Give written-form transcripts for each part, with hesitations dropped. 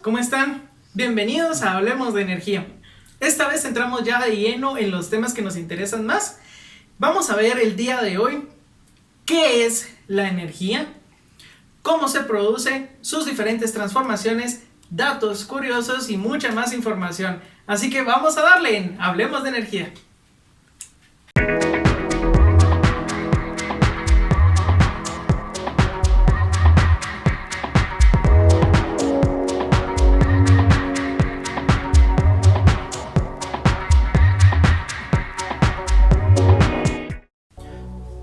¿Cómo están? Bienvenidos a Hablemos de Energía. Esta vez entramos ya de lleno en los temas que nos interesan más. Vamos a ver el día de hoy qué es la energía, cómo se produce, sus diferentes transformaciones, datos curiosos y mucha más información. Así que vamos a darle en Hablemos de Energía.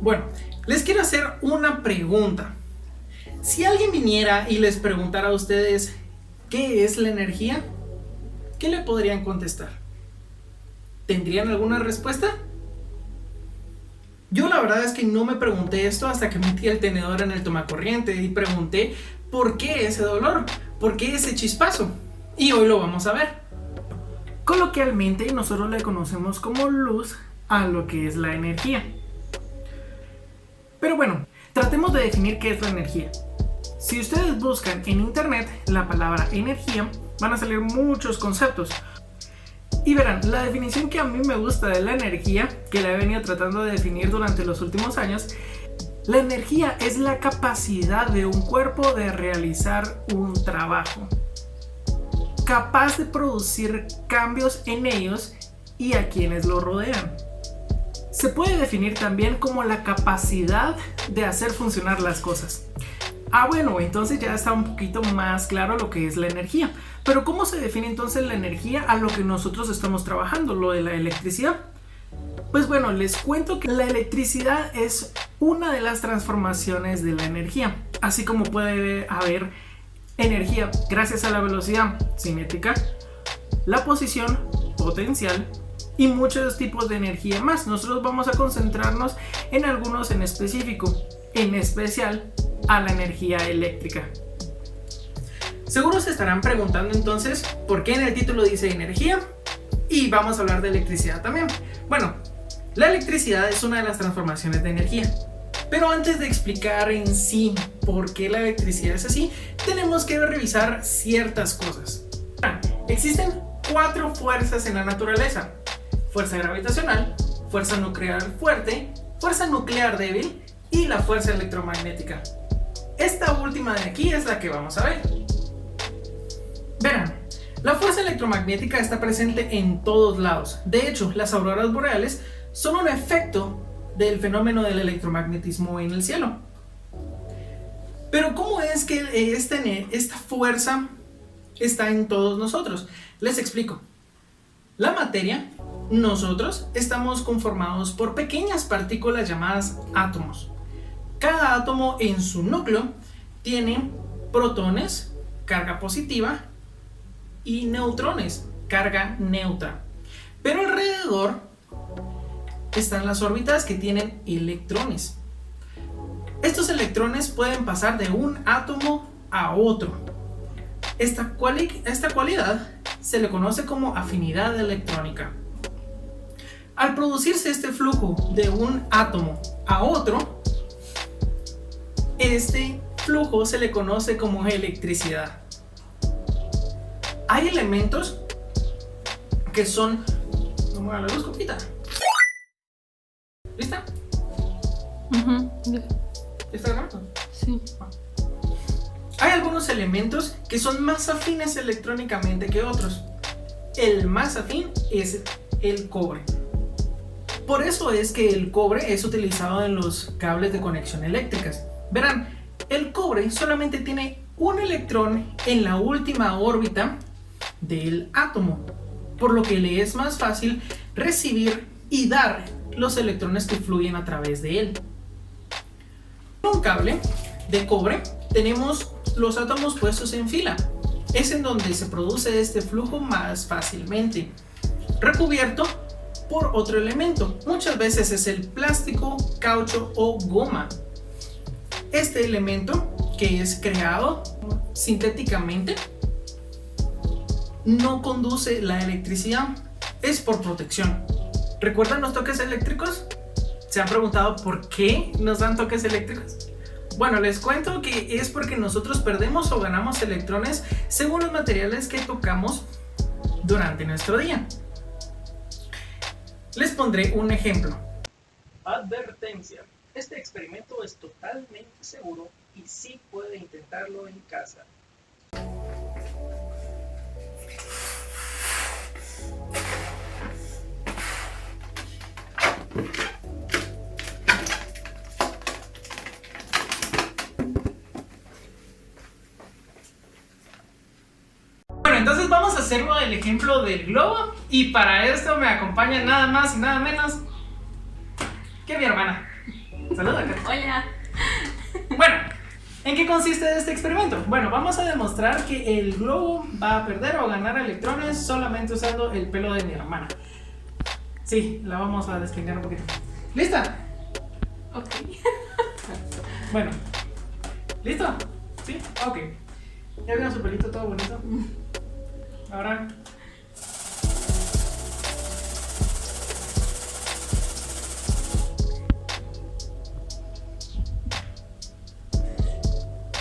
Bueno, les quiero hacer una pregunta. Si alguien viniera y les preguntara a ustedes ¿qué es la energía?, ¿qué le podrían contestar? ¿Tendrían alguna respuesta? Yo la verdad es que no me pregunté esto hasta que metí el tenedor en el tomacorriente y pregunté ¿por qué ese dolor? ¿Por qué ese chispazo? Y hoy lo vamos a ver. Coloquialmente nosotros le conocemos como luz a lo que es la energía. Pero bueno, tratemos de definir qué es la energía. Si ustedes buscan en internet la palabra energía, van a salir muchos conceptos. Y verán, la definición que a mí me gusta de la energía, que la he venido tratando de definir durante los últimos años, la energía es la capacidad de un cuerpo de realizar un trabajo, capaz de producir cambios en ellos y a quienes lo rodean. Se puede definir también como la capacidad de hacer funcionar las cosas. Bueno, entonces ya está un poquito más claro lo que es la energía. Pero ¿cómo se define entonces la energía a lo que nosotros estamos trabajando, lo de la electricidad? Pues bueno, les cuento que la electricidad es una de las transformaciones de la energía. Así como puede haber energía gracias a la velocidad cinética, la posición potencial y muchos tipos de energía más. Nosotros vamos a concentrarnos en algunos en específico, en especial a la energía eléctrica. Seguro se estarán preguntando entonces por qué en el título dice energía y vamos a hablar de electricidad también. Bueno, la electricidad es una de las transformaciones de energía. Pero antes de explicar en sí por qué la electricidad es así, tenemos que revisar ciertas cosas. Existen 4 fuerzas en la naturaleza: fuerza gravitacional, fuerza nuclear fuerte, fuerza nuclear débil y la fuerza electromagnética. Esta última de aquí es la que vamos a ver. Verán, la fuerza electromagnética está presente en todos lados. De hecho, las auroras boreales son un efecto del fenómeno del electromagnetismo en el cielo. Pero ¿cómo es que esta fuerza está en todos nosotros? Les explico. La materia, nosotros estamos conformados por pequeñas partículas llamadas átomos. Cada átomo en su núcleo tiene protones, carga positiva, y neutrones, carga neutra. Pero alrededor están las órbitas que tienen electrones. Estos electrones pueden pasar de un átomo a otro. Esta cualidad se le conoce como afinidad electrónica. Al producirse este flujo de un átomo a otro, este flujo se le conoce como electricidad. Hay elementos que son... No me haga la luz, copita. ¿Lista? ¿Está grabando? Sí. Hay algunos elementos que son más afines electrónicamente que otros. El más afín es el cobre. Por eso es que el cobre es utilizado en los cables de conexión eléctricas. Verán, el cobre solamente tiene un electrón en la última órbita del átomo, por lo que le es más fácil recibir y dar los electrones que fluyen a través de él. En un cable de cobre tenemos los átomos puestos en fila. Es en donde se produce este flujo más fácilmente, recubierto por otro elemento. Muchas veces es el plástico, caucho o goma. Este elemento, que es creado sintéticamente, no conduce la electricidad, es por protección. ¿Recuerdan los toques eléctricos? ¿Se han preguntado por qué nos dan toques eléctricos? Bueno, les cuento que es porque nosotros perdemos o ganamos electrones según los materiales que tocamos durante nuestro día. Les pondré un ejemplo. Advertencia: este experimento es totalmente seguro y sí puede intentarlo en casa. Bueno, entonces vamos a hacerlo el ejemplo del globo, y para esto me acompaña nada más y nada menos que mi hermana. Saluda, Kat. Hola. Bueno, ¿en qué consiste este experimento? Bueno, vamos a demostrar que el globo va a perder o ganar electrones solamente usando el pelo de mi hermana. Sí, la vamos a despeinar un poquito. ¿Lista? Ok. Bueno, ¿listo? ¿Sí? Ok. Ya vieron su pelito todo bonito. Ahora...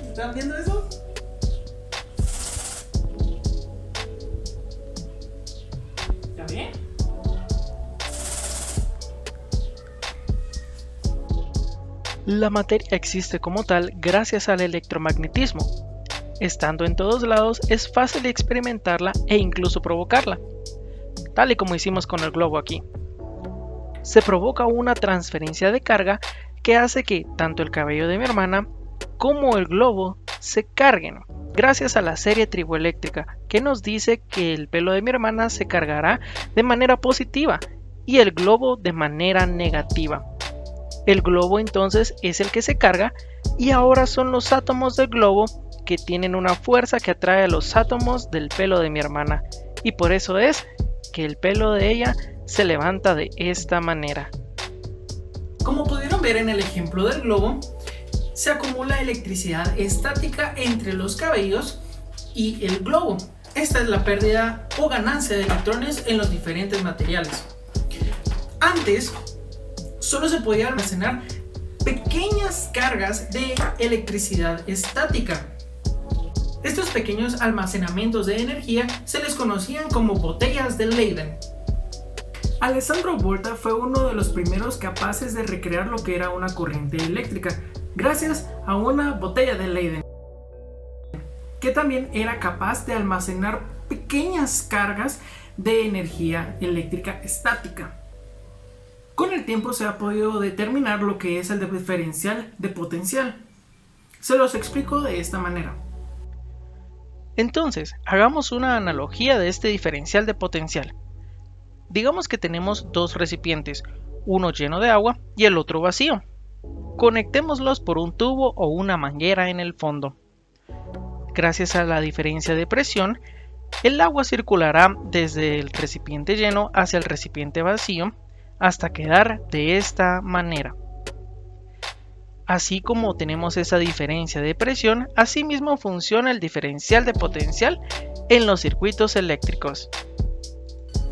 ¿Están viendo eso? ¿Está bien? La materia existe como tal gracias al electromagnetismo. Estando en todos lados es fácil experimentarla e incluso provocarla, tal y como hicimos con el globo aquí. Se provoca una transferencia de carga que hace que tanto el cabello de mi hermana como el globo se carguen, gracias a la serie triboeléctrica que nos dice que el pelo de mi hermana se cargará de manera positiva y el globo de manera negativa. El globo entonces es el que se carga y ahora son los átomos del globo que tienen una fuerza que atrae a los átomos del pelo de mi hermana, y por eso es que el pelo de ella se levanta de esta manera. Como pudieron ver en el ejemplo del globo, se acumula electricidad estática entre los cabellos y el globo. Esta es la pérdida o ganancia de electrones en los diferentes materiales. Antes, solo se podía almacenar pequeñas cargas de electricidad estática. Estos pequeños almacenamientos de energía se les conocían como botellas de Leyden. Alessandro Volta fue uno de los primeros capaces de recrear lo que era una corriente eléctrica, gracias a una botella de Leyden, que también era capaz de almacenar pequeñas cargas de energía eléctrica estática. Con el tiempo se ha podido determinar lo que es el diferencial de potencial. Se los explico de esta manera. Entonces, hagamos una analogía de este diferencial de potencial. Digamos que tenemos dos recipientes, uno lleno de agua y el otro vacío. Conectémoslos por un tubo o una manguera en el fondo. Gracias a la diferencia de presión, el agua circulará desde el recipiente lleno hacia el recipiente vacío hasta quedar de esta manera. Así como tenemos esa diferencia de presión, asimismo funciona el diferencial de potencial en los circuitos eléctricos.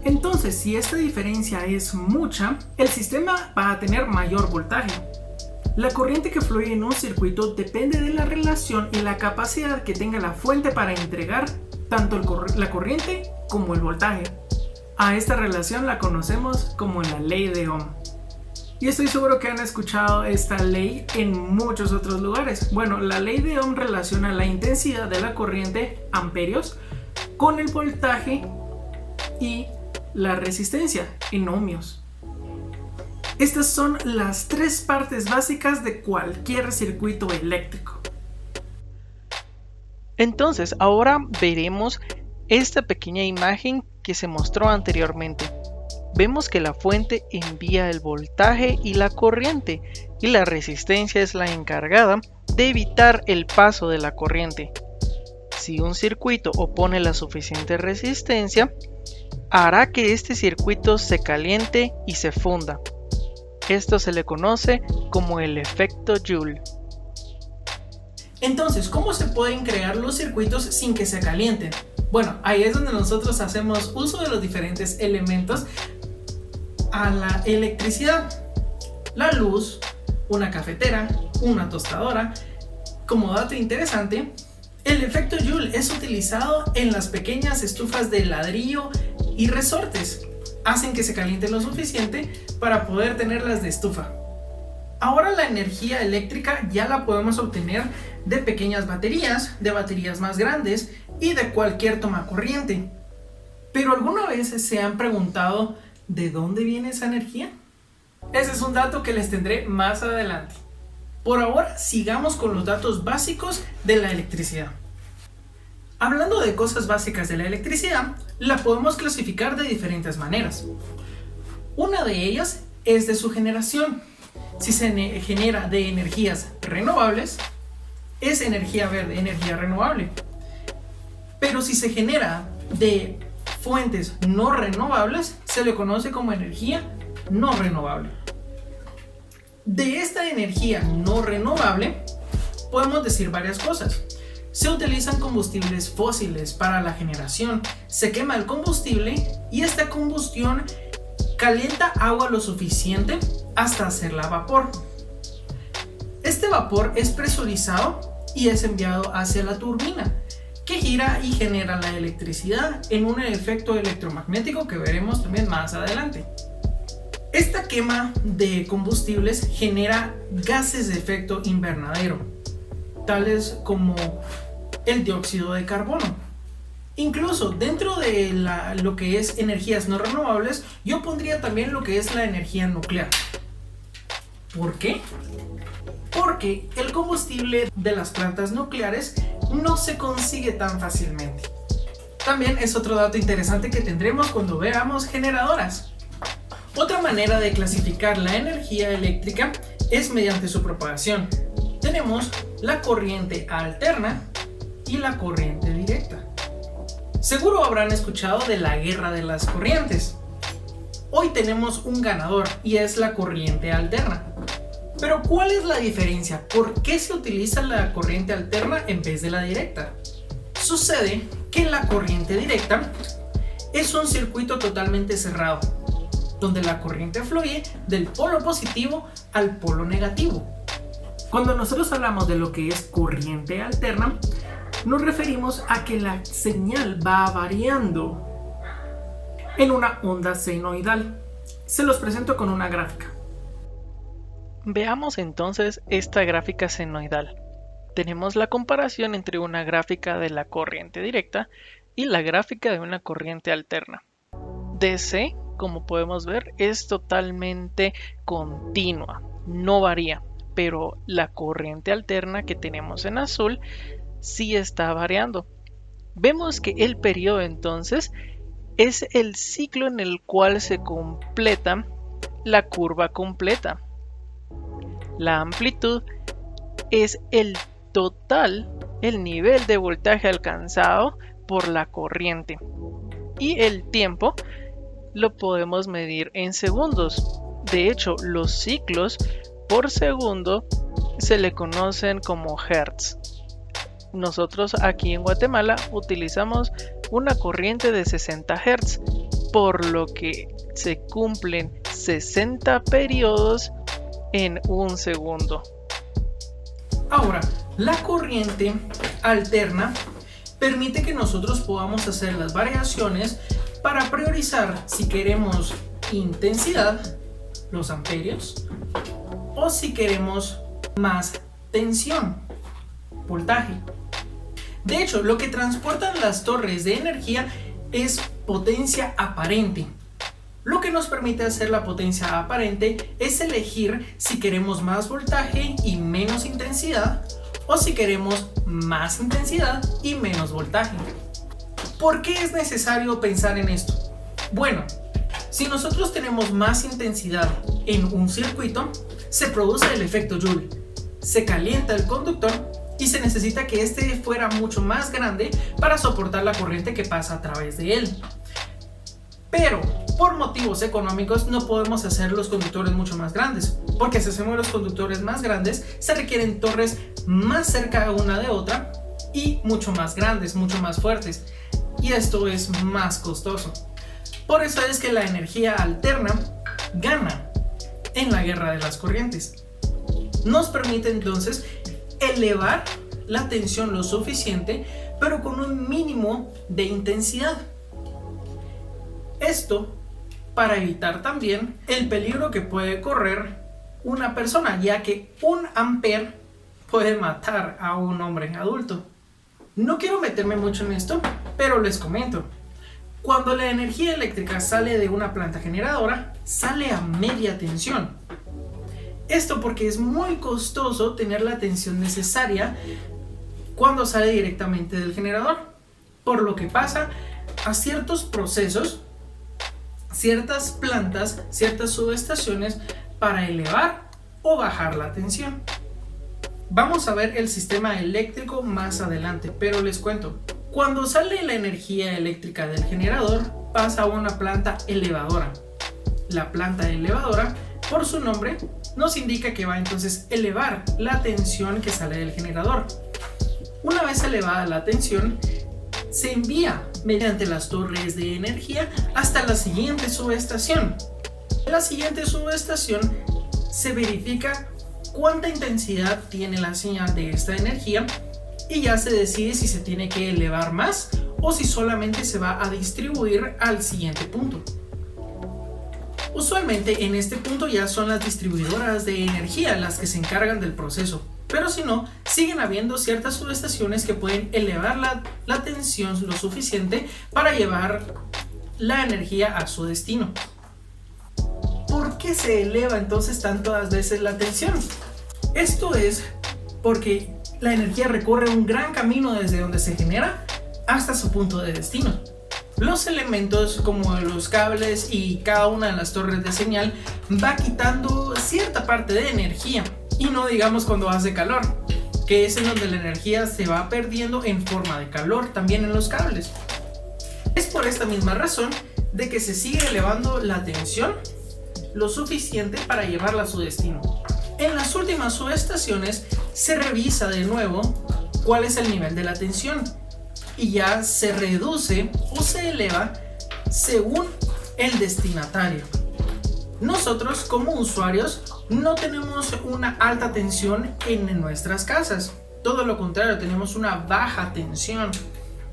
Entonces, si esta diferencia es mucha, el sistema va a tener mayor voltaje. La corriente que fluye en un circuito depende de la relación y la capacidad que tenga la fuente para entregar tanto la corriente como el voltaje. A esta relación la conocemos como la ley de Ohm. Y estoy seguro que han escuchado esta ley en muchos otros lugares. Bueno, la ley de Ohm relaciona la intensidad de la corriente, amperios, con el voltaje y la resistencia, en ohmios. Estas son las tres partes básicas de cualquier circuito eléctrico. Entonces, ahora veremos esta pequeña imagen que se mostró anteriormente. Vemos que la fuente envía el voltaje y la corriente, y la resistencia es la encargada de evitar el paso de la corriente. Si un circuito opone la suficiente resistencia, hará que este circuito se caliente y se funda. Esto se le conoce como el efecto Joule. Entonces, ¿cómo se pueden crear los circuitos sin que se calienten? Bueno, ahí es donde nosotros hacemos uso de los diferentes elementos a la electricidad. La luz, una cafetera, una tostadora Como dato interesante, el efecto Joule es utilizado en las pequeñas estufas de ladrillo y resortes. Hacen que se calienten lo suficiente para poder tenerlas de estufa. Ahora la energía eléctrica ya la podemos obtener de pequeñas baterías, de baterías más grandes y de cualquier tomacorriente. ¿Pero alguna vez se han preguntado de dónde viene esa energía? Ese es un dato que les tendré más adelante. Por ahora sigamos con los datos básicos de la electricidad. Hablando de cosas básicas de la electricidad, la podemos clasificar de diferentes maneras. Una de ellas es de su generación. Si se genera de energías renovables, es energía verde, energía renovable. Pero si se genera de fuentes no renovables, se le conoce como energía no renovable. De esta energía no renovable podemos decir varias cosas. Se utilizan combustibles fósiles para la generación, se quema el combustible y esta combustión calienta agua lo suficiente hasta hacerla vapor. Este vapor es presurizado y es enviado hacia la turbina, que gira y genera la electricidad en un efecto electromagnético que veremos también más adelante. Esta quema de combustibles genera gases de efecto invernadero, tales como el dióxido de carbono. Incluso dentro de lo que es energías no renovables, yo pondría también lo que es la energía nuclear. ¿Por qué? Porque el combustible de las plantas nucleares no se consigue tan fácilmente. También es otro dato interesante que tendremos cuando veamos generadoras. Otra manera de clasificar la energía eléctrica es mediante su propagación. Tenemos la corriente alterna y la corriente directa. Seguro habrán escuchado de la guerra de las corrientes. Hoy tenemos un ganador y es la corriente alterna. Pero ¿cuál es la diferencia? ¿Por qué se utiliza la corriente alterna en vez de la directa? Sucede que la corriente directa es un circuito totalmente cerrado, donde la corriente fluye del polo positivo al polo negativo. Cuando nosotros hablamos de lo que es corriente alterna, nos referimos a que la señal va variando en una onda senoidal. Se los presento con una gráfica. Veamos entonces esta gráfica senoidal. Tenemos la comparación entre una gráfica de la corriente directa y la gráfica de una corriente alterna. DC, como podemos ver, es totalmente continua, no varía, pero la corriente alterna que tenemos en azul sí está variando. Vemos que el periodo entonces es el ciclo en el cual se completa la curva completa. La amplitud es el total, el nivel de voltaje alcanzado por la corriente. Y el tiempo lo podemos medir en segundos. De hecho, los ciclos por segundo se le conocen como hertz. Nosotros aquí en Guatemala utilizamos una corriente de 60 Hz, por lo que se cumplen 60 periodos en un segundo. Ahora, la corriente alterna permite que nosotros podamos hacer las variaciones para priorizar si queremos intensidad, los amperios, o si queremos más tensión, voltaje. De hecho, lo que transportan las torres de energía es potencia aparente. Lo que nos permite hacer la potencia aparente es elegir si queremos más voltaje y menos intensidad o si queremos más intensidad y menos voltaje. ¿Por qué es necesario pensar en esto? Bueno, si nosotros tenemos más intensidad en un circuito, se produce el efecto Joule. Se calienta el conductor y se necesita que este fuera mucho más grande para soportar la corriente que pasa a través de él. Pero por motivos económicos no podemos hacer los conductores mucho más grandes, porque si hacemos los conductores más grandes se requieren torres más cerca una de otra y mucho más grandes, mucho más fuertes, y esto es más costoso. Por eso es que la energía alterna gana en la guerra de las corrientes. Nos permite entonces elevar la tensión lo suficiente, pero con un mínimo de intensidad. Esto para evitar también el peligro que puede correr una persona, ya que 1 ampere puede matar a un hombre adulto. No quiero meterme mucho en esto, pero les comento. Cuando la energía eléctrica sale de una planta generadora, sale a media tensión. Esto porque es muy costoso tener la tensión necesaria cuando sale directamente del generador, por lo que pasa a ciertos procesos, ciertas plantas, ciertas subestaciones para elevar o bajar la tensión. Vamos a ver el sistema eléctrico más adelante, pero les cuento. Cuando sale la energía eléctrica del generador, pasa a una planta elevadora. La planta elevadora, por su nombre, nos indica que va entonces a elevar la tensión que sale del generador. Una vez elevada la tensión, se envía mediante las torres de energía hasta la siguiente subestación. En la siguiente subestación se verifica cuánta intensidad tiene la señal de esta energía y ya se decide si se tiene que elevar más o si solamente se va a distribuir al siguiente punto. Usualmente en este punto ya son las distribuidoras de energía las que se encargan del proceso, pero si no, siguen habiendo ciertas subestaciones que pueden elevar la tensión lo suficiente para llevar la energía a su destino. ¿Por qué se eleva entonces tantas veces la tensión? Esto es porque la energía recorre un gran camino desde donde se genera hasta su punto de destino. Los elementos como los cables y cada una de las torres de señal va quitando cierta parte de energía, y no digamos cuando hace calor, que es en donde la energía se va perdiendo en forma de calor también en los cables. Es por esta misma razón de que se sigue elevando la tensión lo suficiente para llevarla a su destino. En las últimas subestaciones se revisa de nuevo cuál es el nivel de la tensión y ya se reduce o se eleva según el destinatario. Nosotros como usuarios no tenemos una alta tensión en nuestras casas, todo lo contrario, tenemos una baja tensión.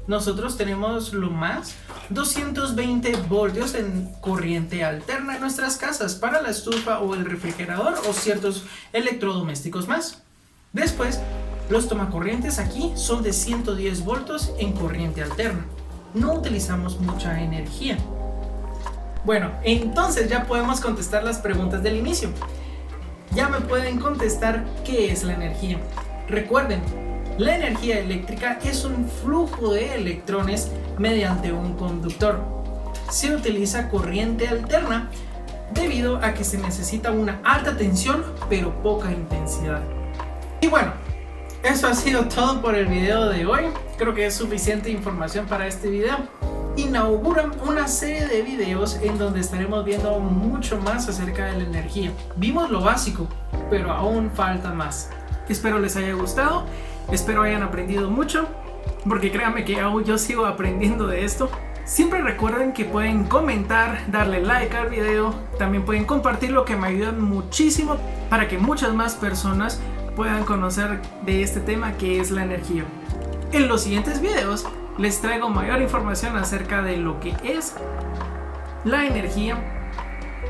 Nosotros tenemos lo más 220 voltios en corriente alterna en nuestras casas para la estufa o el refrigerador o ciertos electrodomésticos más. Después, los tomacorrientes aquí son de 110 voltios en corriente alterna. No utilizamos mucha energía. Bueno, entonces ya podemos contestar las preguntas del inicio. Ya me pueden contestar qué es la energía. Recuerden, la energía eléctrica es un flujo de electrones mediante un conductor. Se utiliza corriente alterna debido a que se necesita una alta tensión pero poca intensidad. Y bueno, eso ha sido todo por el video de hoy. Creo que es suficiente información para este video. Inauguran una serie de videos en donde estaremos viendo mucho más acerca de la energía. Vimos lo básico, pero aún falta más. Espero les haya gustado, espero hayan aprendido mucho, porque créanme que aún yo sigo aprendiendo de esto. Siempre recuerden que pueden comentar, darle like al video, también pueden compartirlo, que me ayudan muchísimo para que muchas más personas puedan conocer de este tema que es la energía. En los siguientes videos les traigo mayor información acerca de lo que es la energía,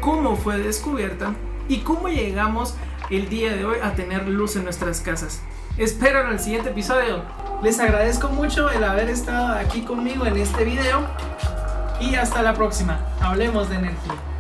cómo fue descubierta y cómo llegamos el día de hoy a tener luz en nuestras casas. Espero en el siguiente episodio. Les agradezco mucho el haber estado aquí conmigo en este video y hasta la próxima. Hablemos de energía.